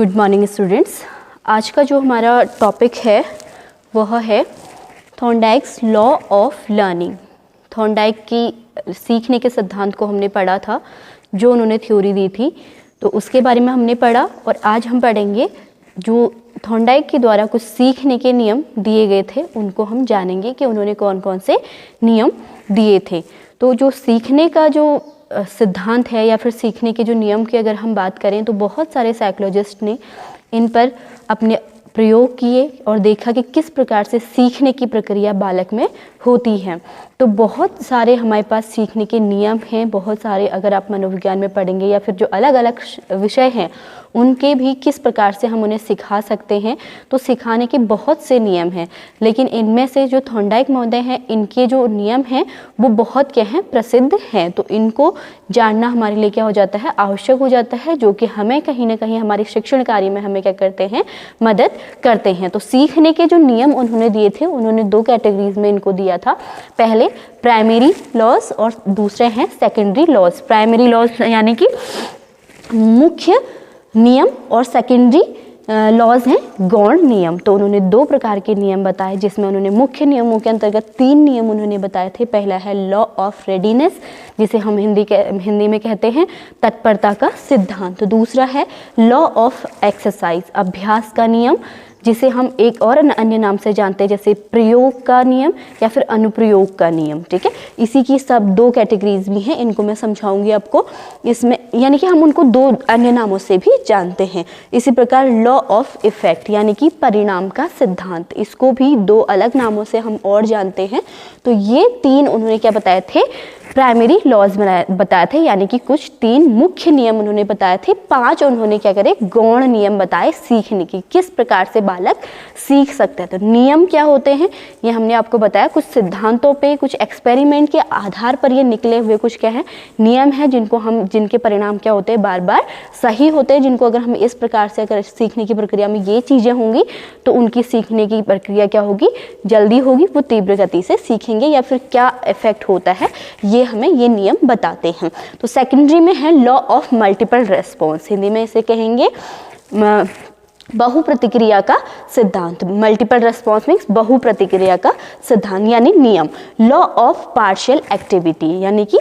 Good morning students. आज का जो हमारा टॉपिक है वह है थॉर्नडाइक्स लॉ ऑफ लर्निंग। थॉर्नडाइक की सीखने के सिद्धांत को हमने पढ़ा था, जो उन्होंने थ्योरी दी थी, तो उसके बारे में हमने पढ़ा। और आज हम पढ़ेंगे जो थॉर्नडाइक के द्वारा कुछ सीखने के नियम दिए गए थे, उनको हम जानेंगे कि उन्होंने कौन कौन से नियम दिए थे। तो जो सीखने का जो सिद्धांत है या फिर सीखने के जो नियम की अगर हम बात करें तो बहुत सारे साइकोलॉजिस्ट ने इन पर अपने प्रयोग किए और देखा कि किस प्रकार से सीखने की प्रक्रिया बालक में होती है। तो बहुत सारे हमारे पास सीखने के नियम हैं, बहुत सारे अगर आप मनोविज्ञान में पढ़ेंगे या फिर जो अलग अलग विषय हैं उनके भी किस प्रकार से हम उन्हें सिखा सकते हैं। तो सिखाने के बहुत से नियम हैं, लेकिन इनमें से जो थॉर्नडाइक महोदय हैं इनके जो नियम हैं वो बहुत क्या हैं, प्रसिद्ध हैं। तो इनको जानना हमारे लिए क्या हो जाता है, आवश्यक हो जाता है, जो कि हमें कहीं ना कहीं हमारे शिक्षण कार्य में हमें क्या करते हैं, मदद करते हैं। तो सीखने के जो नियम उन्होंने दिए थे, उन्होंने दो कैटेगरीज में इनको दिया था। पहले प्राइमरी लॉज और दूसरे हैं सेकेंडरी लॉज। प्राइमरी लॉज यानी कि मुख्य नियम और सेकेंडरी लॉज हैं गौण नियम। तो उन्होंने दो प्रकार के नियम बताए, जिसमें उन्होंने मुख्य नियमों के अंतर्गत 3 नियम उन्होंने बताए थे। पहला है लॉ ऑफ रेडीनेस, जिसे हम हिंदी में कहते हैं तत्परता का सिद्धांत। दूसरा है लॉ ऑफ एक्सरसाइज, अभ्यास का नियम, जिसे हम एक और अन्य नाम से जानते हैं जैसे प्रयोग का नियम या फिर अनुप्रयोग का नियम। ठीक है, इसी की सब 2 कैटेगरीज भी हैं, इनको मैं समझाऊंगी आपको इसमें, यानी कि हम उनको 2 अन्य नामों से भी जानते हैं। इसी प्रकार लॉ ऑफ इफेक्ट यानी कि परिणाम का सिद्धांत, इसको भी 2 अलग नामों से हम और जानते हैं। तो ये 3 उन्होंने क्या बताए थे, प्राइमरी लॉज बताए थे, यानी कि कुछ 3 मुख्य नियम उन्होंने बताए थे। 5 उन्होंने क्या करे, गौण नियम बताए सीखने की, किस प्रकार से बालक सीख सकता है। तो नियम क्या होते हैं ये हमने आपको बताया, कुछ सिद्धांतों पे, कुछ एक्सपेरिमेंट के आधार पर ये निकले हुए कुछ क्या है, नियम है, जिनके परिणाम क्या होते हैं, बार बार सही होते हैं। जिनको अगर हम इस प्रकार से अगर सीखने की प्रक्रिया में ये चीजें होंगी तो उनकी सीखने की प्रक्रिया क्या होगी, जल्दी होगी, वो तीव्र गति से सीखेंगे, या फिर क्या इफेक्ट होता है ये हमें ये नियम बताते हैं। तो सेकेंडरी में है law of multiple response, Hindi में इसे कहेंगे बहु प्रतिक्रिया का सिद्धांत। मल्टीपल रेस्पॉन्स मीन्स बहु प्रतिक्रिया का सिद्धांत यानी नियम। लॉ ऑफ पार्शियल एक्टिविटी यानी कि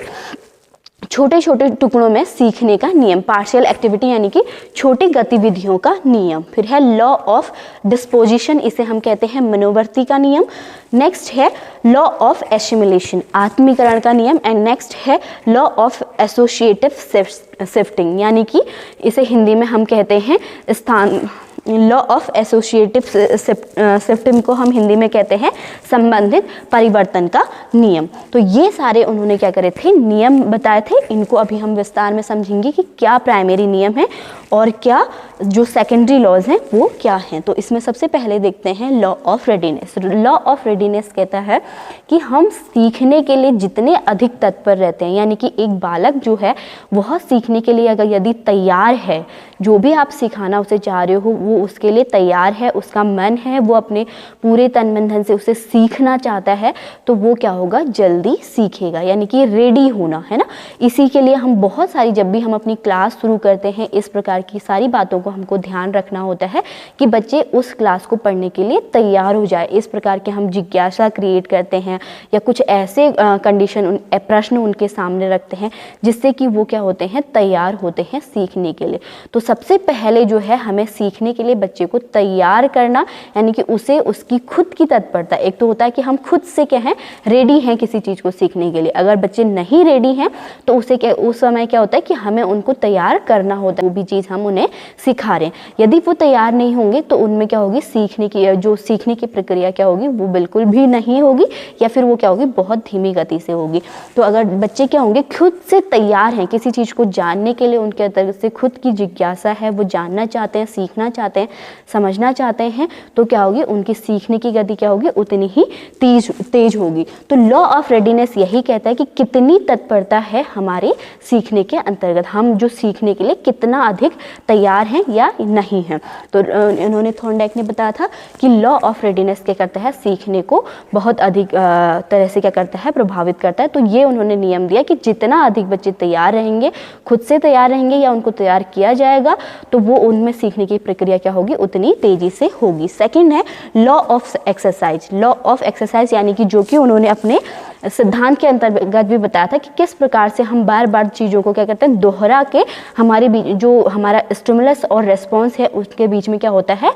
छोटे छोटे टुकड़ों में सीखने का नियम, पार्शियल एक्टिविटी यानी कि छोटी गतिविधियों का नियम। फिर है लॉ ऑफ डिस्पोजिशन, इसे हम कहते हैं मनोवर्ती का नियम। नेक्स्ट है लॉ ऑफ एसिमिलेशन, आत्मीकरण का नियम। एंड नेक्स्ट है लॉ ऑफ एसोसिएटिव शिफ्टिंग, यानी कि इसे हिंदी में हम कहते हैं लॉ ऑफ एसोसिएटिव शिफ्टिंग को हम हिंदी में कहते हैं संबंधित परिवर्तन का नियम। तो ये सारे उन्होंने क्या करे थे, नियम बताए थे। इनको अभी हम विस्तार में समझेंगे कि क्या प्राइमरी नियम है और क्या जो सेकेंडरी लॉज हैं वो क्या हैं। तो इसमें सबसे पहले देखते हैं law of readiness. Law of readiness कहता है कि हम सीखने के लिए जितने अधिक तत्पर रहते हैं, यानी कि एक बालक जो है वह सीखने के लिए अगर यदि तैयार है, जो भी आप सिखाना उसे चाह रहे हो वो उसके लिए तैयार है, उसका मन है, वो अपने पूरे तन मन धन से उसे सीखना चाहता है, तो वो क्या होगा, जल्दी सीखेगा, यानी कि रेडी होना है ना। इसी के लिए हम बहुत सारी, जब भी हम अपनी क्लास शुरू करते हैं, इस प्रकार की सारी बातों को हमको ध्यान रखना होता है कि बच्चे उस क्लास को पढ़ने के लिए तैयार हो जाए। इस प्रकार के हम जिज्ञासा क्रिएट करते हैं या कुछ ऐसे कंडीशन, प्रश्न उनके सामने रखते हैं जिससे कि वो क्या होते हैं, तैयार होते हैं सीखने के लिए। तो सबसे पहले जो है हमें सीखने के लिए बच्चे को तैयार करना, यानी कि उसे उसकी खुद की तत्परता, एक तो होता है कि हम खुद से क्या है, रेडी हैं किसी चीज को सीखने के लिए। अगर बच्चे नहीं रेडी हैं तो उसे क्या, उस समय क्या होता है कि हमें उनको तैयार करना होता है, वो भी चीज हम उन्हें सिखा रहे हैं। यदि वो तैयार नहीं होंगे तो उनमें क्या होगी, सीखने की प्रक्रिया क्या होगी, वो बिल्कुल भी नहीं होगी, या फिर वो क्या होगी, बहुत धीमी गति से होगी। तो अगर बच्चे क्या होंगे, खुद से तैयार हैं किसी चीज को जानने के लिए, उनके अंदर से खुद की जिज्ञासा है, वो जानना चाहते हैं, सीखना चाहते हैं, समझना चाहते हैं, तो क्या होगी, उनकी सीखने की गति क्या होगी, उतनी ही तेज होगी। तो लॉ ऑफ रेडीनेस यही कहता है कि कितनी तत्परता है हमारे सीखने के अंतर्गत, हम जो सीखने के लिए कितना अधिक तैयार हैं या नहीं हैं। तो इन्होंने थॉर्नडाइक ने बताया था कि लॉ ऑफ रेडीनेस क्या करता है, सीखने को बहुत अधिक तरह से क्या करता है, प्रभावित करता है। तो ये उन्होंने नियम दिया कि जितना अधिक बच्चे तैयार रहेंगे, खुद से तैयार रहेंगे या उनको तैयार किया जाएगा, तो वो उनमें सीखने की प्रक्रिया क्या होगी, उतनी तेजी से होगी। सेकंड है law of exercise. Law of exercise यानी कि जो कि उन्होंने अपने सिद्धांत के अंतर्गत भी बताया था कि किस प्रकार से हम बार बार चीज़ों को क्या करते हैं, दोहरा के हमारे बीच जो हमारा स्टिमुलस और रेस्पॉन्स है उसके बीच में क्या होता है,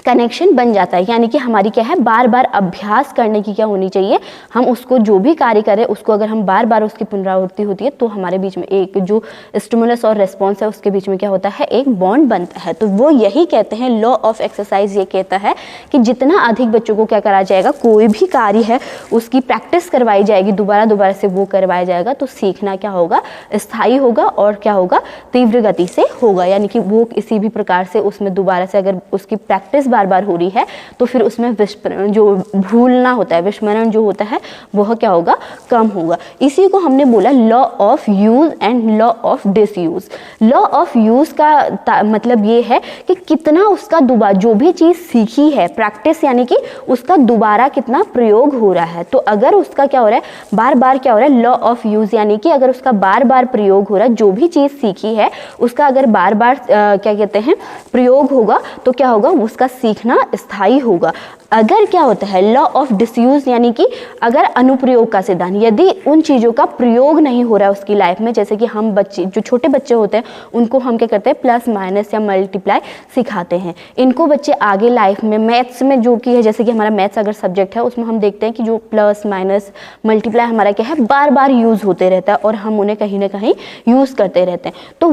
कनेक्शन बन जाता है। यानी कि हमारी क्या है, बार बार अभ्यास करने की क्या होनी चाहिए, हम उसको जो भी कार्य करें उसको अगर हम बार बार उसकी पुनरावृत्ति होती है तो हमारे बीच में एक जो स्टिमुलस और रेस्पॉन्स है उसके बीच में क्या होता है, एक बॉन्ड बनता है। तो वो यही कहते हैं, लॉ ऑफ एक्सरसाइज ये कहता है कि जितना अधिक बच्चों को क्या करा जाएगा, कोई भी कार्य है उसकी प्रैक्टिस करवाई जाएगी, दोबारा से वो करवाया जाएगा, तो सीखना क्या होगा, स्थायी होगा और क्या होगा, तीव्र गति से होगा। यानी कि वो किसी भी प्रकार से उसमें दोबारा से अगर उसकी प्रैक्टिस बार बार हो रही है तो फिर उसमें विस्मरण जो भूलना होता है, विस्मरण जो होता है वह क्या होगा, कम होगा। इसी को हमने बोला law of use and law of disuse. Law of use का मतलब ये है कि कितना उसका दोबारा जो भी चीज सीखी है, प्रैक्टिस यानी कि उसका दोबारा कितना प्रयोग हो रहा है। तो अगर उसका क्या हो रहा है, बार बार क्या हो रहा है, लॉ ऑफ यूज यानी कि अगर उसका बार बार प्रयोग हो रहा है, जो भी चीज सीखी है उसका अगर बार बार क्या कहते हैं, प्रयोग होगा, तो क्या होगा, उसका सीखना स्थायी होगा। अगर क्या होता है, लॉ ऑफ डिसयूज यानी कि अगर अनुप्रयोग का सिद्धांत, यदि उन चीज़ों का प्रयोग नहीं हो रहा है उसकी लाइफ में, जैसे कि हम बच्चे जो छोटे बच्चे होते हैं उनको हम क्या करते हैं, प्लस माइनस या मल्टीप्लाई सिखाते हैं। इनको बच्चे आगे लाइफ में मैथ्स में जो कि है, जैसे कि हमारा मैथ्स अगर सब्जेक्ट है उसमें हम देखते हैं कि जो प्लस माइनस मल्टीप्लाई हमारा क्या है, बार बार यूज़ होते रहता है और हम उन्हें कहीं ना कहीं यूज़ करते रहते हैं। तो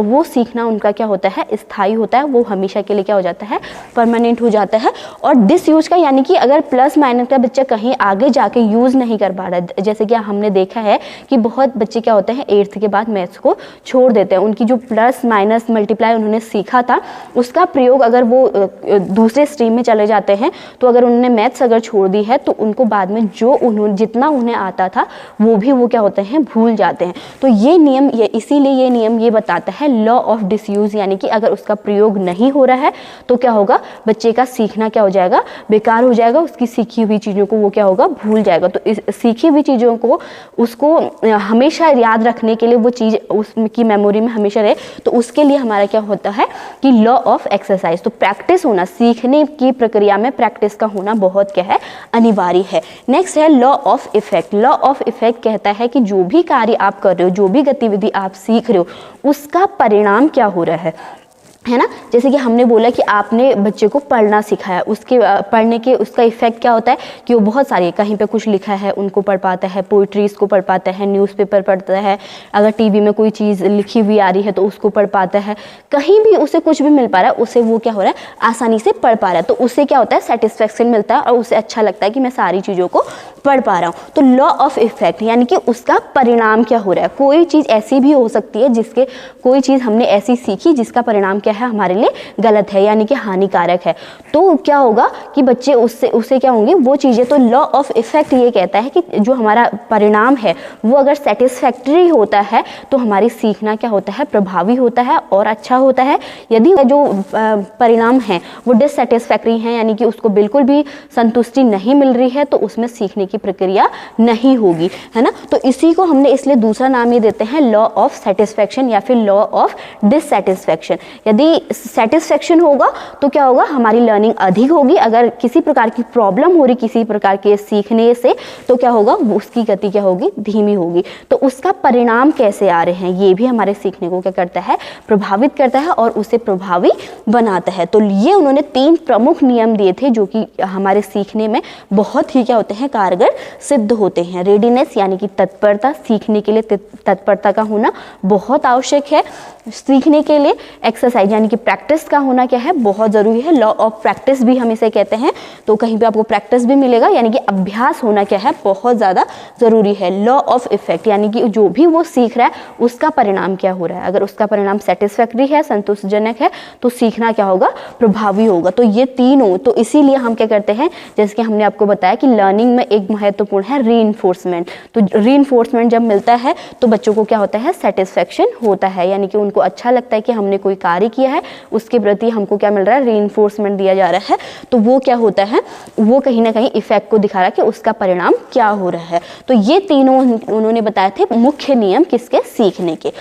वो सीखना उनका क्या होता है, स्थायी होता है, वो हमेशा के लिए क्या हो जाता है, परमानेंट हो जाता है। और डिसयूज का यानी कि अगर प्लस माइनस का बच्चा कहीं आगे जाके यूज नहीं कर पा रहा है, जैसे कि हमने देखा है कि बहुत बच्चे क्या होते हैं 8th के बाद मैथ्स को छोड़ देते हैं। उनकी जो प्लस माइनस मल्टीप्लाई उन्होंने सीखा था उसका प्रयोग अगर वो दूसरे स्ट्रीम में चले जाते हैं, तो अगर उन्होंने मैथ्स अगर छोड़ दी है तो उनको बाद में जो जितना उन्हें आता था वो क्या होते हैं, भूल जाते हैं। तो ये नियम इसीलिए ये नियम ये बताता है लॉ ऑफ डिसयूज, यानी कि अगर उसका प्रयोग नहीं हो रहा है तो क्या होगा, बच्चे का सीखना क्या हो जाएगा, बेकार हो जाएगा, उसकी सीखी हुई चीज़ों को वो क्या होगा, भूल जाएगा। तो इस सीखी हुई चीज़ों को उसको हमेशा याद रखने के लिए, वो चीज़ उसकी मेमोरी में हमेशा रहे, तो उसके लिए हमारा क्या होता है कि लॉ ऑफ एक्सरसाइज, तो प्रैक्टिस होना, सीखने की प्रक्रिया में प्रैक्टिस का होना बहुत क्या है, अनिवार्य है। नेक्स्ट है law of effect. Law of effect कहता है कि जो भी कार्य आप कर रहे हो, जो भी गतिविधि आप सीख रहे हो, उसका परिणाम क्या हो रहा है ना। जैसे कि हमने बोला कि आपने बच्चे को पढ़ना सिखाया, उसके पढ़ने के उसका इफेक्ट क्या होता है कि वो बहुत सारी, कहीं पे कुछ लिखा है उनको पढ़ पाता है, पोइट्रीज को पढ़ पाता है, न्यूज़पेपर पढ़ता है, अगर टीवी में कोई चीज़ लिखी हुई आ रही है तो उसको पढ़ पाता है, कहीं भी उसे कुछ भी मिल पा रहा है उसे वो क्या हो रहा है, आसानी से पढ़ पा रहा है। तो उससे क्या होता है, सेटिस्फेक्शन मिलता है और उसे अच्छा लगता है कि मैं सारी चीज़ों को पढ़ पा रहा हूँ। तो लॉ ऑफ इफेक्ट यानी कि उसका परिणाम क्या हो रहा है। कोई चीज़ ऐसी भी हो सकती है जिसके, कोई चीज़ हमने ऐसी सीखी जिसका परिणाम क्या है, हमारे लिए गलत है यानी कि हानिकारक है। तो क्या होगा कि बच्चे उससे क्या होंगे, वो चीज़ें। तो लॉ ऑफ इफेक्ट ये कहता है कि जो हमारा परिणाम है वो अगर सेटिस्फैक्टरी होता है तो हमारी सीखना क्या होता है, प्रभावी होता है और अच्छा होता है। यदि जो परिणाम है वो डिससेटिस्फैक्टरी है यानी कि उसको बिल्कुल भी संतुष्टि नहीं मिल रही है, तो उसमें सीखने की प्रक्रिया नहीं होगी, है ना। तो इसी को हमने इसलिए दूसरा नाम ये देते हैं लॉ ऑफ सेटिस्फैक्शन या फिर लॉ ऑफ डिससेटिस्फैक्शन। यदि सेटिस्फैक्शन होगा तो क्या होगा, हमारी लर्निंग अधिक होगी। अगर किसी प्रकार की प्रॉब्लम हो रही किसी प्रकार के सीखने से, तो क्या होगा, उसकी गति क्या होगी, धीमी होगी। तो उसका परिणाम कैसे आ रहे हैं ये भी हमारे सीखने को क्या करता है, प्रभावित करता है और उसे प्रभावी बनाता है। तो ये उन्होंने 3 प्रमुख नियम दिए थे जो कि हमारे सीखने में बहुत ही क्या होते हैं, कारगर सिद्ध होते हैं। रेडीनेस यानी कि तत्परता, सीखने के लिए तत्परता का होना बहुत आवश्यक है सीखने के लिए। एक्सरसाइज यानी कि प्रैक्टिस का होना क्या है, बहुत ज़रूरी है। लॉ ऑफ प्रैक्टिस भी हम इसे कहते हैं, तो कहीं पे आपको प्रैक्टिस भी मिलेगा, यानी कि अभ्यास होना क्या है, बहुत ज़्यादा ज़रूरी है। लॉ ऑफ इफेक्ट, यानी कि जो भी वो सीख रहा है उसका परिणाम क्या हो रहा है, अगर उसका परिणाम सेटिस्फैक्ट्री है, संतोषजनक है, तो सीखना क्या होगा, प्रभावी होगा। तो ये तीनों, तो इसीलिए हम क्या करते हैं, जैसे कि हमने आपको बताया कि लर्निंग में एक महत्वपूर्ण है रीइंफोर्समेंट। तो रीइंफोर्समेंट जब मिलता है तो बच्चों को क्या होता है, सेटिस्फैक्शन होता है, यानी कि उनको अच्छा लगता है कि हमने कोई कार्य किया है, उसके प्रति हमको क्या मिल रहा है, रीइंफोर्समेंट दिया जा रहा है। तो वो क्या होता है, वो कहीं ना कहीं इफेक्ट को दिखा रहा है कि उसका परिणाम क्या हो रहा है। तो ये तीनों उन्होंने बताए थे मुख्य नियम किसके, सीखने के।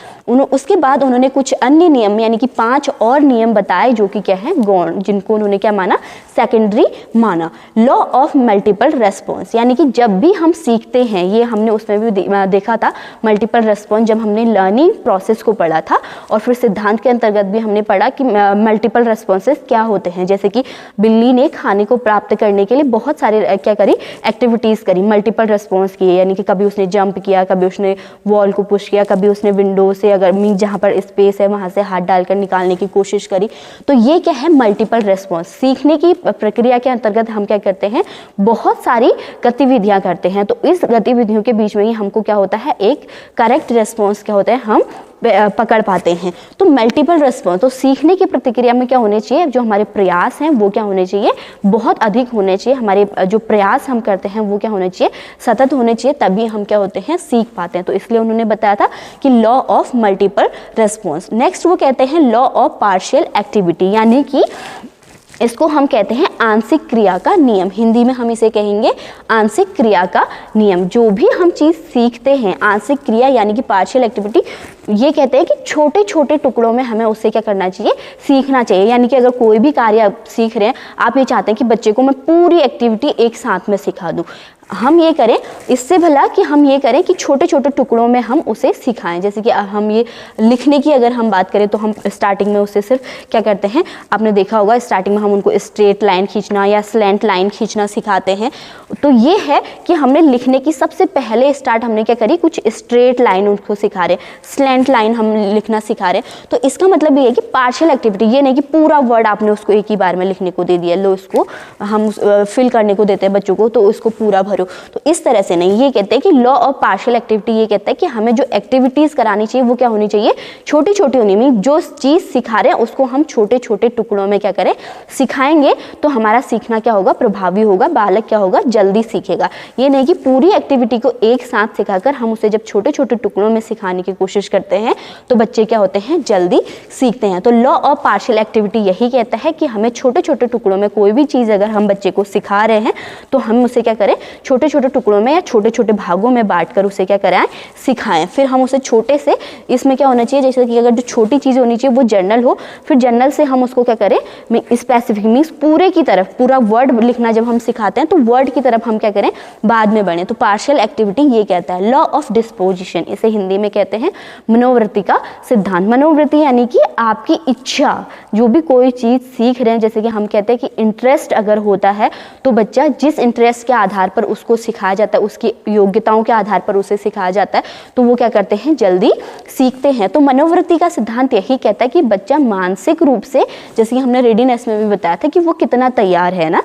उसके बाद उन्होंने कुछ अन्य नियम, यानी कि 5 और नियम बताए जो कि क्या है, गौण, जिनको उन्होंने क्या माना, सेकेंडरी माना। लॉ ऑफ मल्टीपल रेस्पॉन्स, यानी कि जब भी हम सीखते हैं, ये हमने उसमें भी देखा था मल्टीपल रेस्पॉन्स, जब हमने लर्निंग प्रोसेस को पढ़ा था, और फिर सिद्धांत के अंतर्गत भी हमने पढ़ा कि मल्टीपल रेस्पॉन्सेस क्या होते हैं। जैसे कि बिल्ली ने खाने को प्राप्त करने के लिए बहुत सारे क्या करी, एक्टिविटीज़ करी, मल्टीपल रेस्पॉन्स किए, यानी कि कभी उसने जंप किया, कभी उसने वॉल को पुश किया, कभी उसने विंडो से, अगर मीन जहाँ पर स्पेस है वहाँ से हाथ डालकर निकालने की कोशिश करी। तो ये क्या है, मल्टीपल रेस्पॉन्स। सीखने की प्रक्रिया के अंतर्गत हम क्या करते हैं, बहुत सारी गतिविधियाँ करते हैं, तो इस गतिविधियों के बीच में ही हमको क्या होता है, एक करेक्ट रेस्पॉन्स क्या होता है, हम पकड़ पाते हैं। तो मल्टीपल रेस्पॉन्स, तो सीखने की प्रतिक्रिया में क्या होने चाहिए, जो हमारे प्रयास हैं वो क्या होने चाहिए, बहुत अधिक होने चाहिए। हमारे जो प्रयास हम करते हैं वो क्या होने चाहिए, सतत होने चाहिए, तभी हम क्या होते हैं, सीख पाते हैं। तो इसलिए उन्होंने बताया था कि law of multiple response. Next वो कहते हैं लॉ ऑफ पार्शियल एक्टिविटी, यानी कि इसको हम कहते हैं आंशिक क्रिया का नियम। हिंदी में हम इसे कहेंगे आंशिक क्रिया का नियम। जो भी हम चीज़ सीखते हैं, आंशिक क्रिया यानी कि पार्शियल एक्टिविटी, ये कहते हैं कि छोटे छोटे टुकड़ों में हमें उससे क्या करना चाहिए, सीखना चाहिए। यानी कि अगर कोई भी कार्य आप सीख रहे हैं, आप ये चाहते हैं कि बच्चे को मैं पूरी एक्टिविटी एक साथ में सिखा दूँ, हम ये करें, इससे भला कि हम ये करें कि छोटे छोटे टुकड़ों में हम उसे सिखाएं। जैसे कि हम ये लिखने की अगर हम बात करें तो हम स्टार्टिंग में उसे सिर्फ क्या करते हैं, आपने देखा होगा स्टार्टिंग में हम उनको स्ट्रेट लाइन खींचना या स्लैंट लाइन खींचना सिखाते हैं। तो ये है कि हमने लिखने की सबसे पहले स्टार्ट हमने क्या करी, कुछ स्ट्रेट लाइन उनको सिखा रहे, स्लैंट लाइन हम लिखना सिखा रहे। तो इसका मतलब ये है कि पार्शियल एक्टिविटी, ये नहीं कि पूरा वर्ड आपने उसको एक ही बार में लिखने को दे दिया, लो इसको हम फिल करने को देते हैं बच्चों को, तो उसको पूरा भरो। तो इस तरह से नहीं, ये कहते हैं कि लॉ ऑफ पार्शियल एक्टिविटी ये कहता है कि हमें जो एक्टिविटीज करानी चाहिए वो क्या होनी चाहिए, छोटी छोटी होनी। मीन जो चीज सिखा रहे हैं उसको हम छोटे छोटे टुकड़ों में क्या करें, सिखाएंगे, तो हमारा सीखना क्या होगा, प्रभावी होगा, बालक क्या होगा, जल्दी सीखेगा। ये नहीं कि पूरी एक्टिविटी को एक साथ सिखाकर हम उसे जब छोटे छोटे टुकड़ों में सिखाने की कोशिश करते हैं तो बच्चे क्या होते हैं, जल्दी सीखते हैं। तो लॉ ऑफ पार्शियल एक्टिविटी यही कहता है कि हमें छोटे छोटे टुकड़ों में कोई भी चीज़ अगर हम बच्चे को सिखा रहे हैं तो हम उसे क्या करें, छोटे छोटे टुकड़ों में या छोटे छोटे भागों में बांटकर उसे क्या कराएं, सिखाएं। फिर हम उसे छोटे से, इसमें क्या होना चाहिए, जैसे कि अगर जो छोटी चीज़ होनी चाहिए वो जर्नल हो, फिर जर्नल से हम उसको क्या करें, स्पेसिफिक मीन्स पूरे की तरफ, पूरा वर्ड लिखना जब हम सिखाते हैं तो वर्ड की तरफ हम क्या करें, बाद में बढ़े। तो पार्शियल एक्टिविटी ये कहता है। लॉ ऑफ डिस्पोजिशन, इसे हिंदी में कहते हैं मनोवृत्ति का सिद्धांत। मनोवृत्ति यानी कि आपकी इच्छा, जो भी कोई चीज़ सीख रहे हैं, जैसे कि हम कहते हैं कि इंटरेस्ट अगर होता है तो बच्चा जिस इंटरेस्ट के आधार पर उसको सिखाया जाता है, उसकी योग्यताओं के आधार पर उसे सिखाया जाता है, तो वो क्या करते हैं, जल्दी सीखते हैं। तो मनोवृत्ति का सिद्धांत यही कहता है कि बच्चा मानसिक रूप से, जैसे कि हमने रेडीनेस में भी बताया था कि वो कितना तैयार है ना,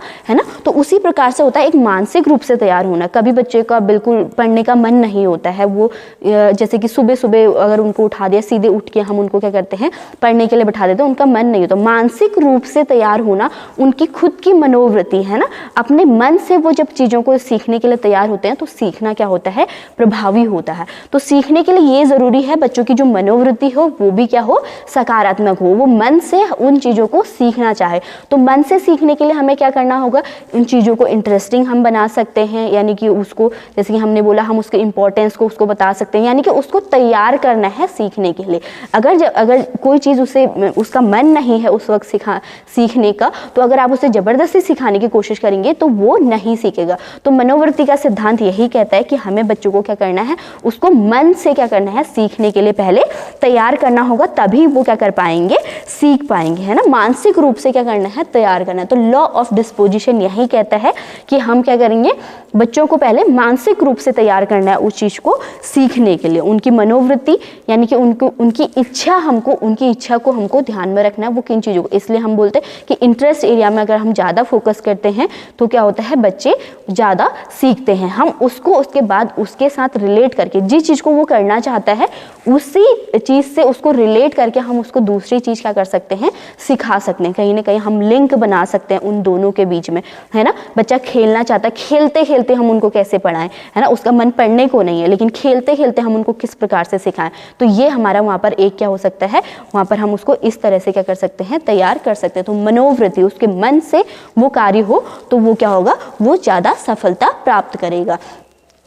तो उसी प्रकार से होता है एक मानसिक रूप से तैयार होना। कभी बच्चे का बिल्कुल पढ़ने का मन नहीं होता है, वो जैसे कि सुबह सुबह अगर उनको उठा दिया, सीधे उठ के हम उनको क्या करते हैं, पढ़ने के लिए बैठा देते हैं, उनका मन नहीं होता। तो मानसिक रूप से तैयार होना उनकी खुद की मनोवृत्ति है ना, अपने मन से वो जब चीज़ों को सीखने के लिए तैयार होते हैं तो सीखना क्या होता है, प्रभावी होता है। तो सीखने के लिए ये ज़रूरी है बच्चों की जो मनोवृत्ति हो वो भी क्या हो, सकारात्मक हो, वो मन से उन चीज़ों को सीखना चाहे। तो मन से सीखने के लिए हमें क्या करना होगा, इन चीज़ों को इंटरेस्टिंग हम बना सकते हैं, यानी कि उसको, जैसे कि हमने बोला, हम उसके इंपॉर्टेंस को उसको बता सकते हैं, यानी कि उसको तैयार करना है सीखने के लिए। अगर कोई चीज़ उसे, उसका मन नहीं है उस वक्त सीखने का, तो अगर आप उसे ज़बरदस्ती सिखाने की कोशिश करेंगे तो वो नहीं सीखेगा। तो मनोवृत्ति का सिद्धांत यही कहता है कि हमें बच्चों को क्या करना है, उसको मन से क्या करना है, सीखने के लिए पहले तैयार करना होगा, तभी वो क्या कर पाएंगे, सीख पाएंगे, है ना। मानसिक रूप से क्या करना है, तैयार करना है। तो लॉ ऑफ डिस्पोजिशन यही कहता है कि हम क्या करेंगे, बच्चों को पहले मानसिक रूप से तैयार करना है उस चीज को सीखने के लिए। उनकी मनोवृत्ति यानी कि उनकी इच्छा को हमको ध्यान में रखना है, वो किन चीजों को। इसलिए हम बोलते हैं कि इंटरेस्ट एरिया में अगर हम ज्यादा फोकस करते हैं तो क्या होता है, बच्चे ज्यादा सीखते हैं। हम उसको उसके बाद उसके साथ रिलेट करके, जिस चीज को वो करना चाहता है उसी चीज से उसको रिलेट करके हम उसको दूसरी चीज क्या कर सकते हैं, सिखा सकते हैं। कहीं ना कहीं हम लिंक बना सकते हैं उन दोनों के बीच में, है ना। बच्चा खेलना चाहता है, खेलते खेलते हम उनको कैसे पढ़ाएं, है ना। उसका मन पढ़ने को नहीं है, लेकिन खेलते खेलते हम उनको किस प्रकार से सिखाएं। तो ये हमारा वहां पर एक क्या हो सकता है, वहां पर हम उसको इस तरह से क्या कर सकते हैं, तैयार कर सकते हैं। तो मनोवृत्ति, उसके मन से वो कार्य हो तो वो क्या होगा, वो ज्यादा सफलता प्राप्त करेगा।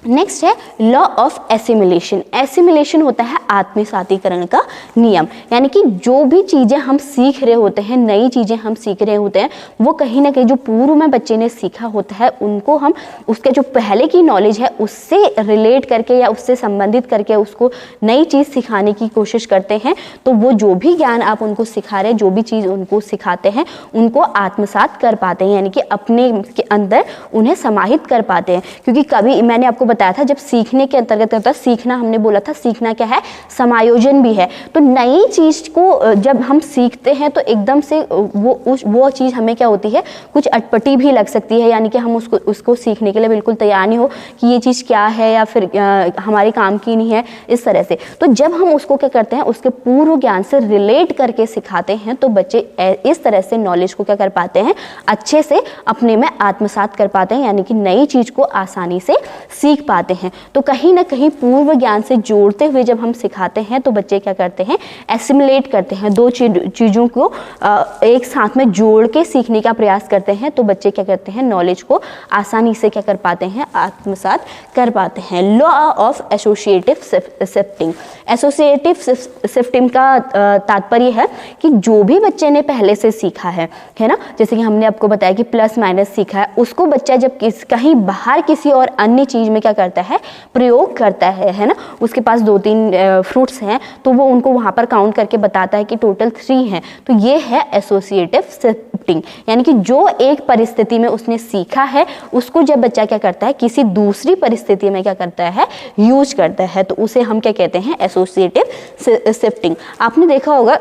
नेक्स्ट है लॉ ऑफ एसिमिलेशन। एसिमिलेशन होता है आत्मसातीकरण का नियम, यानी कि जो भी चीजें हम सीख रहे होते हैं, नई चीजें हम सीख रहे होते हैं, वो कहीं ना कहीं जो पूर्व में बच्चे ने सीखा होता है उनको हम उसके जो पहले की नॉलेज है उससे रिलेट करके या उससे संबंधित करके उसको नई चीज सिखाने की कोशिश करते हैं। तो वो जो भी ज्ञान आप उनको सिखा रहे हैं, जो भी चीज उनको सिखाते हैं, उनको आत्मसात कर पाते हैं, यानी कि अपने के अंदर उन्हें समाहित कर पाते हैं। क्योंकि कभी मैंने आपको बताया था, जब सीखने के अंतर्गत होता है, सीखना हमने बोला था, सीखना क्या है, समायोजन भी है। तो नई चीज को जब हम सीखते हैं तो एकदम से वो चीज हमें क्या होती है, कुछ अटपटी भी लग सकती है, यानी कि हम उसको सीखने के लिए बिल्कुल तैयार नहीं हो कि ये चीज क्या है या फिर हमारे काम की नहीं है, इस तरह से। तो जब हम उसको क्या करते हैं, उसके पूर्व ज्ञान से रिलेट करके सिखाते हैं तो बच्चे इस तरह से नॉलेज को क्या कर पाते हैं, अच्छे से अपने में आत्मसात कर पाते हैं, यानी कि नई चीज को आसानी से सीख पाते हैं। तो कहीं ना कहीं पूर्व ज्ञान से जोड़ते हुए जब हम सिखाते हैं तो बच्चे क्या करते हैं, एसिमुलेट करते हैं, दो चीजों को एक साथ में जोड़ के सीखने का प्रयास करते हैं। तो बच्चे क्या करते हैं, नॉलेज को आसानी से क्या कर पाते हैं, आत्मसात कर पाते हैं। Law of associative shifting. Associative shifting का तात्पर्य है कि जो भी बच्चे ने पहले से सीखा है ना, जैसे कि हमने आपको बताया कि प्लस माइनस सीखा है, उसको बच्चा जब कहीं बाहर किसी और अन्य चीज में क्या करता है, प्रयोग करता है ना। उसके पास 2-3 फ्रूट्स हैं तो वो उनको वहां पर काउंट करके बताता है कि टोटल 3 हैं। तो ये है एसोसिएटिव शिफ्टिंग, यानी कि जो एक परिस्थिति में उसने सीखा है उसको जब बच्चा क्या करता है, किसी दूसरी परिस्थिति में क्या करता है, यूज करता है, तो उसे हम क्या कहते हैं, एसोसिएटिव शिफ्टिंग। आपने देखा होगा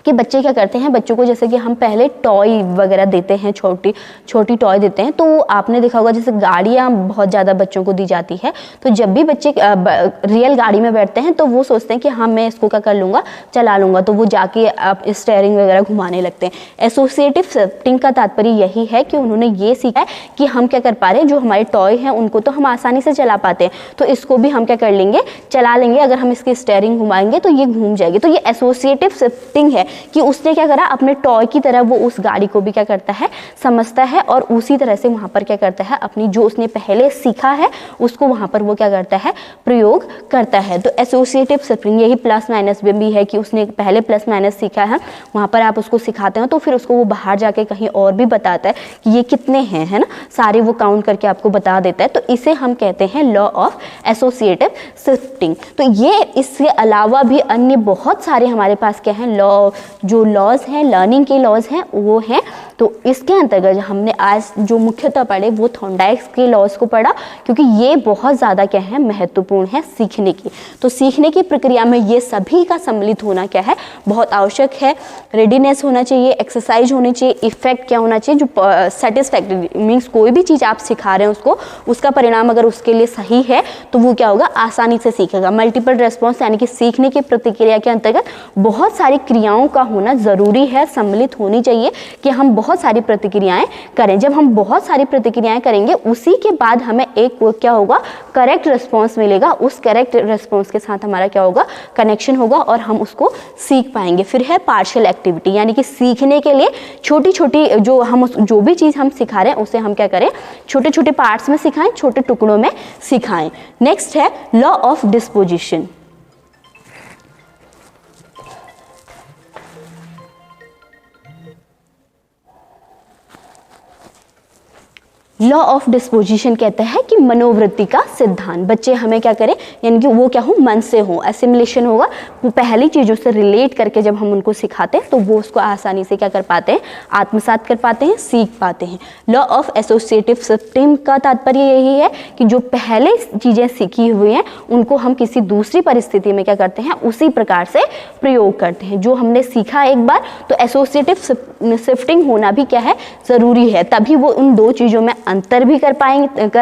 कि बच्चे क्या करते हैं, बच्चों को जैसे कि हम पहले टॉय वगैरह देते हैं, छोटी छोटी टॉय देते हैं। तो आपने देखा होगा जैसे गाड़ियाँ बहुत ज़्यादा बच्चों को दी जाती है, तो जब भी बच्चे रियल गाड़ी में बैठते हैं तो वो सोचते हैं कि हाँ मैं इसको क्या कर लूँगा, चला लूँगा, तो वो जाके आप स्टेयरिंग वगैरह घुमाने लगते हैं। एसोसिएटिव शिफ्टिंग का तात्पर्य यही है कि उन्होंने ये सीखा है कि हम क्या कर पा रहे हैं, जो हमारे टॉय हैं उनको तो हम आसानी से चला पाते हैं, तो इसको भी हम क्या कर लेंगे, चला लेंगे। अगर हम इसकी स्टेयरिंग घुमाएंगे तो ये घूम जाएगी। तो ये एसोसिएटिव शिफ्टिंग है कि उसने क्या करा, अपने टॉय की तरह वो उस गाड़ी को भी क्या करता है, समझता है, और उसी तरह से वहां पर क्या करता है, अपनी जो उसने पहले सीखा है उसको वहां पर वो क्या करता है, प्रयोग करता है। तो एसोसिएटिव शिफ्टिंग यही प्लस माइनस में भी है कि उसने पहले प्लस माइनस सीखा है, वहां पर आप उसको सिखाते हो तो फिर उसको वो बाहर जाके कहीं और भी बताता है कि ये कितने हैं, है ना, सारे वो काउंट करके आपको बता देता है। तो इसे हम कहते हैं लॉ ऑफ एसोसिएटिव शिफ्टिंग। तो ये इसके अलावा भी अन्य बहुत सारे हमारे पास क्या है, लॉ, जो लॉज हैं, लर्निंग के लॉज हैं वो हैं। तो इसके अंतर्गत हमने आज जो मुख्यतः पढ़े वो थॉर्नडाइक्स के लॉज को पढ़ा, क्योंकि ये बहुत ज़्यादा क्या है, महत्वपूर्ण है सीखने की। तो सीखने की प्रक्रिया में ये सभी का सम्मिलित होना क्या है, बहुत आवश्यक है। रेडीनेस होना चाहिए, एक्सरसाइज होनी चाहिए, इफेक्ट क्या होना चाहिए, जो सेटिस्फैक्टरी मीन्स कोई भी चीज़ आप सिखा रहे हैं उसको, उसका परिणाम अगर उसके लिए सही है तो वो क्या होगा, आसानी से सीखेगा। मल्टीपल रेस्पॉन्स यानी कि सीखने की प्रक्रिया के अंतर्गत बहुत सारी क्रियाओं का होना जरूरी है, सम्मिलित होनी चाहिए कि हम बहुत सारी प्रतिक्रियाएं करें। जब हम बहुत सारी प्रतिक्रियाएं करेंगे उसी के बाद हमें एक क्या होगा, करेक्ट रिस्पॉन्स मिलेगा। उस करेक्ट रिस्पॉन्स के साथ हमारा क्या होगा, कनेक्शन होगा और हम उसको सीख पाएंगे। फिर है पार्शियल एक्टिविटी, यानी कि सीखने के लिए छोटी छोटी जो भी चीज हम सिखा रहे हैं उसे हम क्या करें, छोटे छोटे पार्ट्स में सिखाएं, छोटे टुकड़ों में सिखाएं। नेक्स्ट है law of disposition. Law of disposition कहता है कि मनोवृत्ति का सिद्धांत। बच्चे हमें क्या करें, यानी कि वो क्या हो, मन से हो, एसिमुलेशन होगा, वो पहली चीज़ों से रिलेट करके जब हम उनको सिखाते हैं तो वो उसको आसानी से क्या कर पाते हैं, आत्मसात कर पाते हैं, सीख पाते हैं। लॉ ऑफ एसोसिएटिव सिस्टम का तात्पर्य यही है कि जो पहले चीज़ें सीखी हुई हैं उनको हम किसी दूसरी परिस्थिति में क्या करते हैं, उसी प्रकार से प्रयोग करते हैं। जो हमने सीखा एक बार, तो एसोसिएटिव शिफ्टिंग होना भी क्या है, ज़रूरी है, तभी वो उन दो चीज़ों में अंतर भी कर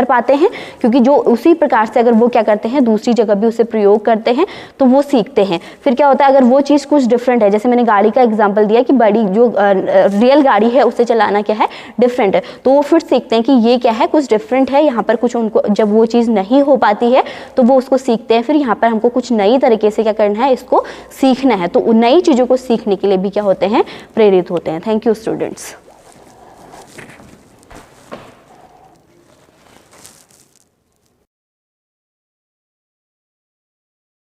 पाते हैं, क्योंकि जो उसी प्रकार से अगर वो क्या करते हैं, दूसरी जगह भी उसे प्रयोग करते हैं तो वो सीखते हैं। फिर क्या होता है, अगर वो चीज़ कुछ डिफरेंट है, जैसे मैंने गाड़ी का एग्जांपल दिया कि बड़ी जो रियल गाड़ी है उसे चलाना क्या है, डिफरेंट है, तो वो फिर सीखते हैं कि ये क्या है, कुछ डिफरेंट है, यहाँ पर कुछ उनको जब वो चीज़ नहीं हो पाती है तो वो उसको सीखते हैं, फिर यहाँ पर हमको कुछ नई तरीके से क्या करना है, इसको सीखना है। तो उन नई चीज़ों को सीखने के लिए भी क्या होते हैं, प्रेरित होते हैं। Thank you students.